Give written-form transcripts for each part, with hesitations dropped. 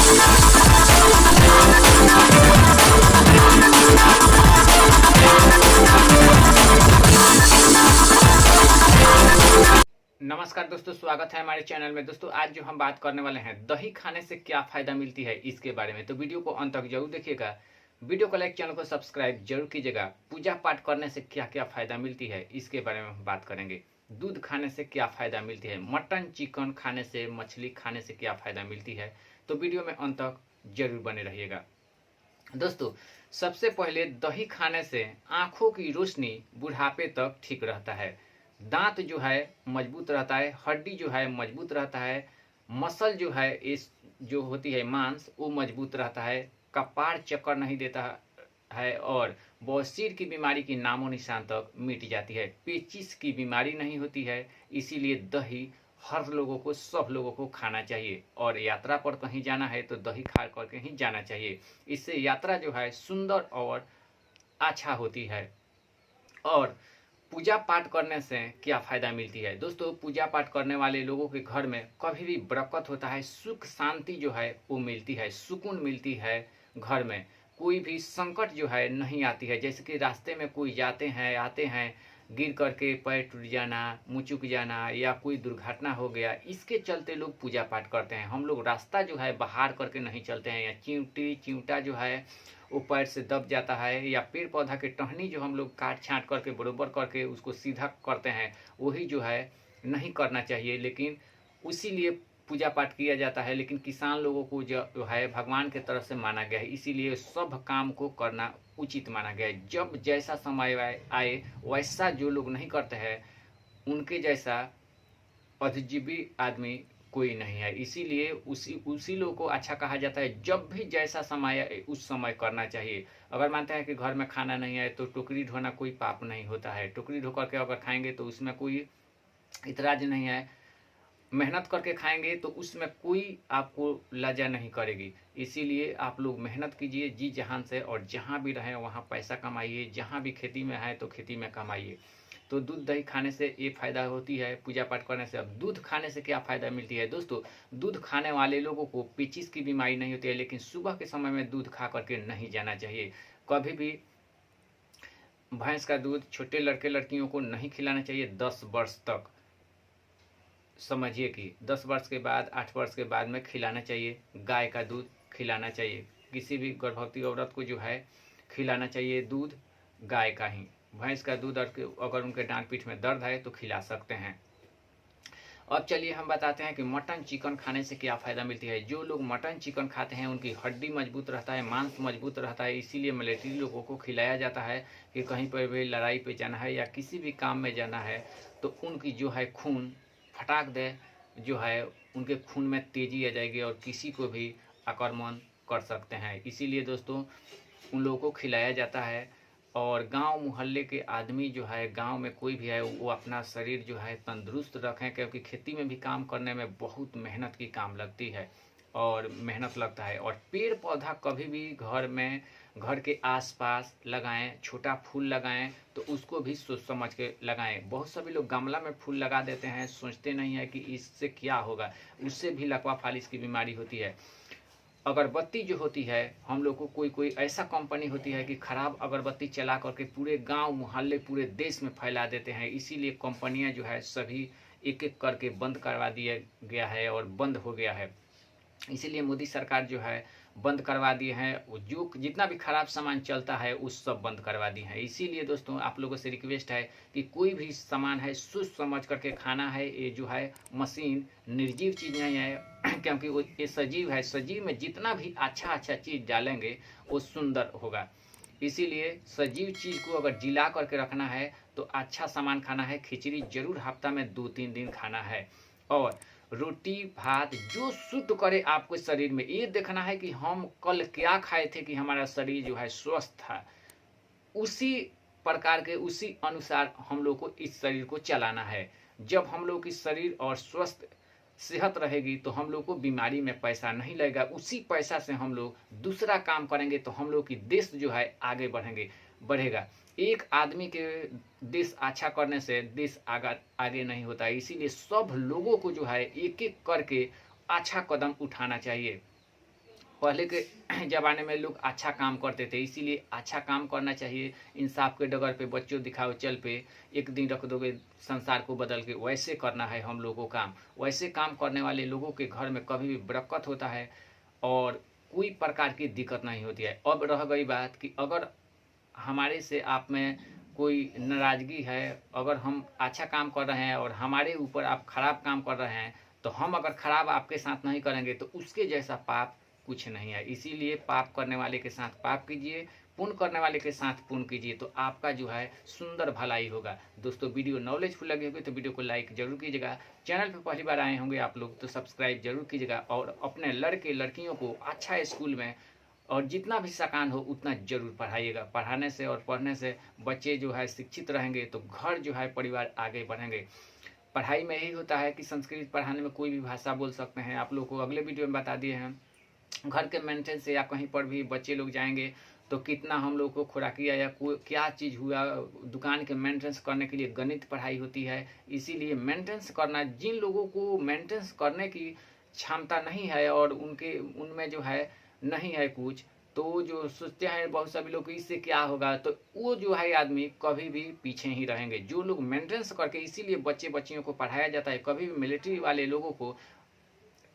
नमस्कार दोस्तों, स्वागत है हमारे चैनल में। दोस्तों आज जो हम बात करने वाले हैं दही खाने से क्या फ़ायदा मिलती है इसके बारे में, तो वीडियो को अंत तक जरूर देखिएगा। वीडियो को लाइक, चैनल को सब्सक्राइब जरूर कीजिएगा। पूजा पाठ करने से क्या क्या फ़ायदा मिलती है इसके बारे में हम बात करेंगे। दूध खाने से क्या फ़ायदा मिलती है, मटन चिकन खाने से, मछली खाने से क्या फ़ायदा मिलती है, तो वीडियो में अंत तक जरूर बने रहिएगा। दोस्तों सबसे पहले दही खाने से आँखों की रोशनी बुढ़ापे तक ठीक रहता है, दांत जो है मजबूत रहता है, हड्डी जो है मजबूत रहता है, मसल जो है इस जो होती है मांस वो मजबूत रहता है, कपार चक्कर नहीं देता है और बवासीर की बीमारी की नामो निशान तक मिट जाती है। पेचिश की बीमारी नहीं होती है। इसीलिए दही हर लोगों को, सब लोगों को खाना चाहिए। और यात्रा पर कहीं जाना है तो दही खा करके ही जाना चाहिए। इससे यात्रा जो है सुंदर और अच्छा होती है। और पूजा पाठ करने से क्या फ़ायदा मिलती है दोस्तों, पूजा पाठ करने वाले लोगों के घर में कभी भी बरकत होता है, सुख शांति जो है वो मिलती है, सुकून मिलती है। घर में कोई भी संकट जो है नहीं आती है। जैसे कि रास्ते में कोई जाते हैं आते हैं, गिर करके पैर टूट जाना, मुचुक जाना या कोई दुर्घटना हो गया, इसके चलते लोग पूजा पाठ करते हैं। हम लोग रास्ता जो है बाहर करके नहीं चलते हैं, या चिंटा जो है वो पैर से दब जाता है, या पेड़ पौधा के टहनी जो हम लोग काट छाँट करके बरोबर करके उसको सीधा करते हैं, वही जो है नहीं करना चाहिए। लेकिन उसी लिए पूजा पाठ किया जाता है। लेकिन किसान लोगों को जो है भगवान के तरफ से माना गया है, इसीलिए सब काम को करना उचित माना गया है। जब जैसा समय आए वैसा जो लोग नहीं करते हैं, उनके जैसा अधजीवी आदमी कोई नहीं है। इसीलिए उसी लोग को अच्छा कहा जाता है। जब भी जैसा समय आए उस समय करना चाहिए। अगर मानते हैं कि घर में खाना नहीं है तो टोकरी ढोना कोई पाप नहीं होता है। टोकरी ढो करके अगर खाएंगे तो उसमें कोई इतराज नहीं है। मेहनत करके खाएंगे तो उसमें कोई आपको लज्जा नहीं करेगी। इसीलिए आप लोग मेहनत कीजिए जी जान से, और जहाँ भी रहें वहाँ पैसा कमाइए। जहाँ भी खेती में है तो खेती में कमाइए। तो दूध दही खाने से ये फ़ायदा होती है, पूजा पाठ करने से। अब दूध खाने से क्या फ़ायदा मिलती है दोस्तों, दूध खाने वाले लोगों को पेचिश की बीमारी नहीं होती है। लेकिन सुबह के समय में दूध खा करके नहीं जाना चाहिए। कभी भी भैंस का दूध छोटे लड़के लड़कियों को नहीं खिलाना चाहिए 10 वर्ष तक। समझिए कि 10 वर्ष के बाद, 8 वर्ष के बाद में खिलाना चाहिए। गाय का दूध खिलाना चाहिए। किसी भी गर्भवती औरत को जो है खिलाना चाहिए दूध गाय का ही। भैंस का दूध अगर उनके डांट पीठ में दर्द है तो खिला सकते हैं। अब चलिए हम बताते हैं कि मटन चिकन खाने से क्या फ़ायदा मिलती है। जो लोग मटन चिकन खाते हैं उनकी हड्डी मजबूत रहता है, मांस मजबूत रहता है। इसीलिए मिलिट्री लोगों को खिलाया जाता है कि कहीं पर भी लड़ाई पे जाना है या किसी भी काम में जाना है तो उनकी जो है खून फटाक दे जो है उनके खून में तेज़ी आ जाएगी और किसी को भी आक्रमण कर सकते हैं। इसीलिए दोस्तों उन लोगों को खिलाया जाता है। और गांव मोहल्ले के आदमी जो है, गांव में कोई भी है, वो अपना शरीर जो है तंदुरुस्त रखें, क्योंकि खेती में भी काम करने में बहुत मेहनत की काम लगती है और मेहनत लगता है। और पेड़ पौधा कभी भी घर में, घर के आसपास लगाएं। छोटा फूल लगाएं तो उसको भी सोच समझ के लगाएं। बहुत सभी लोग गमला में फूल लगा देते हैं, सोचते नहीं है कि इससे क्या होगा। उससे भी लकवा फालिस की बीमारी होती है। अगरबत्ती जो होती है, हम लोग को कोई ऐसा कंपनी होती है कि ख़राब अगरबत्ती चला करके पूरे गांव मोहल्ले पूरे देश में फैला देते हैं। इसीलिए कंपनियां जो है सभी एक एक करके बंद करवा दिया गया है और बंद हो गया है। इसीलिए मोदी सरकार जो है बंद करवा दिए हैं। जो जितना भी खराब सामान चलता है उस सब बंद करवा दिए हैं। इसीलिए दोस्तों आप लोगों से रिक्वेस्ट है कि कोई भी सामान है सोच समझ करके खाना है। ये जो है मशीन निर्जीव चीज़ नहीं है, क्योंकि वो ये सजीव है। सजीव में जितना भी अच्छा चीज़ डालेंगे वो सुंदर होगा। इसीलिए सजीव चीज़ को अगर जिला करके रखना है तो अच्छा सामान खाना है। खिचड़ी जरूर हफ्ता में 2-3 दिन खाना है। और रोटी भात जो शुद्ध करे आपको शरीर में। ये देखना है कि हम कल क्या खाए थे कि हमारा शरीर जो है स्वस्थ था। उसी प्रकार के, उसी अनुसार हम लोग को इस शरीर को चलाना है। जब हम लोग की शरीर और स्वस्थ सेहत रहेगी तो हम लोग को बीमारी में पैसा नहीं लगेगा। उसी पैसा से हम लोग दूसरा काम करेंगे तो हम लोग की देश जो है आगे बढ़ेगा। एक आदमी के देश अच्छा करने से देश आगे नहीं होता। इसीलिए सब लोगों को जो है एक एक करके अच्छा कदम उठाना चाहिए। पहले के ज़माने में लोग अच्छा काम करते थे, इसीलिए अच्छा काम करना चाहिए। इंसाफ के डगर पे बच्चों दिखाओ चल पे, एक दिन रख दोगे संसार को बदल के, वैसे करना है हम लोगों को काम। वैसे काम करने वाले लोगों के घर में कभी भी बरकत होता है और कोई प्रकार की दिक्कत नहीं होती है। अब रह गई बात कि अगर हमारे से आप में कोई नाराज़गी है, अगर हम अच्छा काम कर रहे हैं और हमारे ऊपर आप खराब काम कर रहे हैं, तो हम अगर खराब आपके साथ नहीं करेंगे तो उसके जैसा पाप कुछ नहीं है। इसीलिए पाप करने वाले के साथ पाप कीजिए, पुण्य करने वाले के साथ पुण्य कीजिए, तो आपका जो है सुंदर भलाई होगा। दोस्तों वीडियो नॉलेजफुल लगी होगी तो वीडियो को लाइक जरूर कीजिएगा। चैनल पर पहली बार आए होंगे आप लोग तो सब्सक्राइब जरूर कीजिएगा, और अपने लड़के लड़कियों को अच्छा स्कूल में और जितना भी सकान हो उतना जरूर पढ़ाइएगा। पढ़ाने से और पढ़ने से बच्चे जो है शिक्षित रहेंगे तो घर जो है परिवार आगे बढ़ेंगे। पढ़ाई में यही होता है कि संस्कृत पढ़ाने में कोई भी भाषा बोल सकते हैं। आप लोग को अगले वीडियो में बता दिए हैं। घर के मेंटेन से या कहीं पर भी बच्चे लोग जाएंगे तो कितना हम लोग को खुराकिया या कोई क्या चीज़ हुआ, दुकान के मेंटेनेंस करने के लिए गणित पढ़ाई होती है। इसीलिए मेंटेनेंस करना, जिन लोगों को मेंटेनेंस करने की क्षमता नहीं है और उनमें जो है नहीं है कुछ, तो जो सोचते हैं बहुत सभी लोग इससे क्या होगा, तो वो जो है आदमी कभी भी पीछे ही रहेंगे। जो लोग मेंटेनेंस करके, इसीलिए बच्चे बच्चियों को पढ़ाया जाता है। कभी भी मिलिट्री वाले लोगों को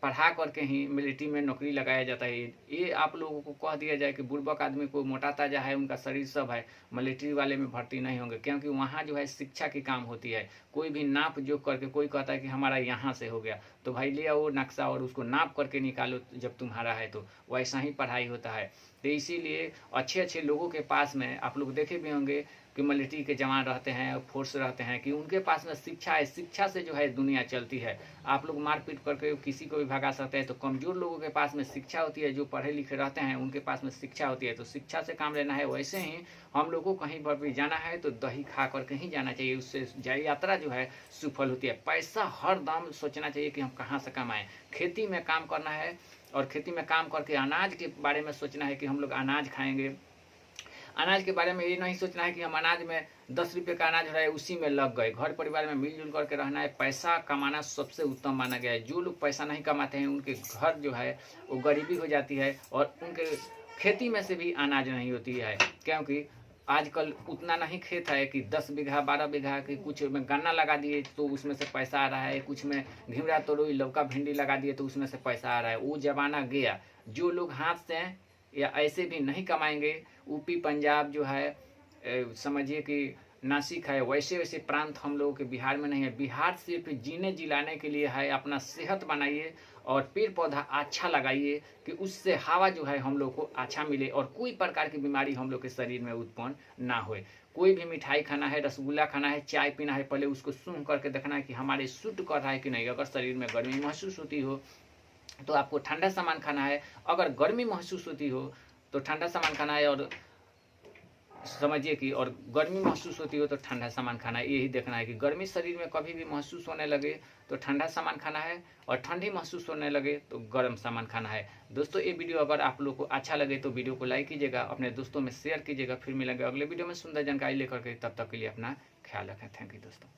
पढ़ा करके ही मिलिट्री में नौकरी लगाया जाता है। ये आप लोगों को कह दिया जाए कि बुर्बक आदमी को मोटा ताजा है, उनका शरीर सब है, मिलिट्री वाले में भर्ती नहीं होंगे, क्योंकि वहाँ जो है शिक्षा की काम होती है। कोई भी नाप जोख करके, कोई कहता है कि हमारा यहाँ से हो गया तो भाई ले आओ नक्शा और उसको नाप करके निकालो, जब तुम्हारा है तो वैसा ही पढ़ाई होता है। तो इसीलिए अच्छे अच्छे लोगों के पास में आप लोग देखे भी होंगे कि मिलिट्री के जवान रहते हैं, फोर्स रहते हैं, कि उनके पास में शिक्षा है। शिक्षा से जो है दुनिया चलती है। आप लोग मारपीट करके किसी को भी भगा सकते हैं, तो कमज़ोर लोगों के पास में शिक्षा होती है, जो पढ़े लिखे रहते हैं उनके पास में शिक्षा होती है, तो शिक्षा से काम लेना है। वैसे ही हम लोगों को कहीं पर भी जाना है तो दही खा करके ही जाना चाहिए, उससे यात्रा जो है सफल होती है। पैसा हर दम सोचना चाहिए कि हम कहाँ से कमाएं। खेती में काम करना है और खेती में काम करके अनाज के बारे में सोचना है कि हम लोग अनाज खाएंगे। अनाज के बारे में ये नहीं सोचना है कि हम अनाज में 10 रुपये का अनाज हो रहा है उसी में लग गए। घर परिवार में मिलजुल करके रहना है। पैसा कमाना सबसे उत्तम माना गया है। जो लोग पैसा नहीं कमाते हैं उनके घर जो है वो गरीबी हो जाती है, और उनके खेती में से भी अनाज नहीं होती है, क्योंकि आजकल उतना नहीं खेत है कि 10 बीघा 12 बीघा की, कुछ में गन्ना लगा दिए तो उसमें से पैसा आ रहा है, कुछ में घिवरा तोरई लौका भिंडी लगा दिए तो उसमें से पैसा आ रहा है। वो जमाना गया। जो लोग हाथ से या ऐसे भी नहीं कमाएंगे, यूपी पंजाब जो है, समझिए कि नासिक है, वैसे वैसे प्रांत हम लोगों के बिहार में नहीं है। बिहार सिर्फ जीने जिलाने के लिए है। अपना सेहत बनाइए और पेड़ पौधा अच्छा लगाइए कि उससे हवा जो है हम लोग को अच्छा मिले और कोई प्रकार की बीमारी हम लोग के शरीर में उत्पन्न ना होए। कोई भी मिठाई खाना है, रसगुल्ला खाना है, चाय पीना है, पहले उसको सूंघ करके देखना है कि हमारे सूट कर रहा है कि नहीं। अगर शरीर में गर्मी महसूस होती हो तो आपको ठंडा सामान खाना है। अगर गर्मी महसूस होती हो तो ठंडा सामान खाना है, और समझिए कि और गर्मी महसूस होती हो तो ठंडा सामान खाना है। यही देखना है कि गर्मी शरीर में कभी भी महसूस होने लगे तो ठंडा सामान खाना है, और ठंडी महसूस होने लगे तो गर्म सामान खाना है। दोस्तों ये वीडियो अगर आप लोग को अच्छा लगे तो वीडियो को लाइक कीजिएगा, अपने दोस्तों में शेयर कीजिएगा। फिर मिलेंगे अगले वीडियो में सुंदर जानकारी लेकर के। तब तक के लिए अपना ख्याल रखें। थैंक यू दोस्तों।